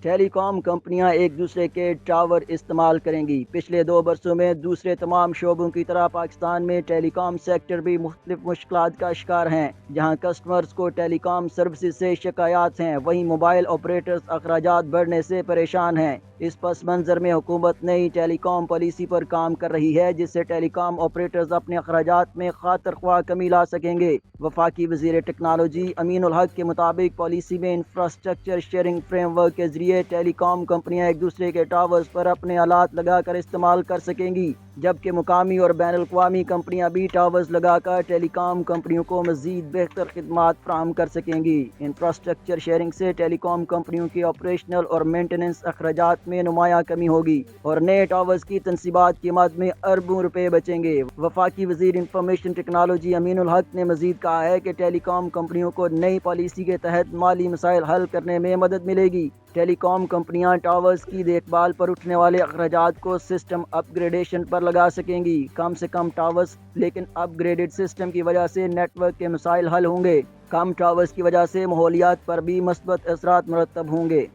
ٹیلی کام کمپنیاں ایک دوسرے کے ٹاور استعمال کریں گی۔ پچھلے 2 برسوں میں دوسرے تمام شعبوں کی طرح پاکستان میں ٹیلی کام سیکٹر بھی مختلف مشکلات کا شکار ہیں۔ جہاں کسٹمرز کو ٹیلی کام سروسز سے شکایات ہیں، وہیں موبائل آپریٹرز اخراجات بڑھنے سے پریشان ہیں۔ اس پس منظر میں حکومت نئی ٹیلی کام پالیسی پر کام کر رہی ہے، جس سے ٹیلی کام آپریٹرز اپنے اخراجات میں خاطر خواہ کمی لا سکیں گے۔ وفاقی وزیر ٹیکنالوجی امین الحق کے مطابق پالیسی میں انفراسٹرکچر شیئرنگ فریم ورک کے ذریعے ٹیلی کام کمپنیاں ایک دوسرے کے ٹاورز پر اپنے آلات لگا کر استعمال کر سکیں گی، جبکہ مقامی اور بین الاقوامی کمپنیاں بھی ٹاورز لگا کر ٹیلی کام کمپنیوں کو مزید بہتر خدمات فراہم کر سکیں گی۔ انفراسٹرکچر شیئرنگ سے ٹیلی کام کمپنیوں کی آپریشنل اور مینٹیننس اخراجات میں نمایاں کمی ہوگی اور نئے ٹاورز کی تنصیبات کی مد میں اربوں روپے بچیں گے۔ وفاقی وزیر انفارمیشن ٹیکنالوجی امین الحق نے مزید کہا ہے کہ ٹیلی کام کمپنیوں کو نئی پالیسی کے تحت مالی مسائل حل کرنے میں مدد ملے گی۔ ٹیلی کام کمپنیاں ٹاورز کی دیکھ بھال پر اٹھنے والے اخراجات کو سسٹم اپ گریڈیشن پر لگا سکیں گی۔ کم سے کم ٹاورز، لیکن اپ گریڈڈ سسٹم کی وجہ سے نیٹ ورک کے مسائل حل ہوں گے۔ کم ٹاورز کی وجہ سے ماحولیات پر بھی مثبت اثرات مرتب ہوں گے۔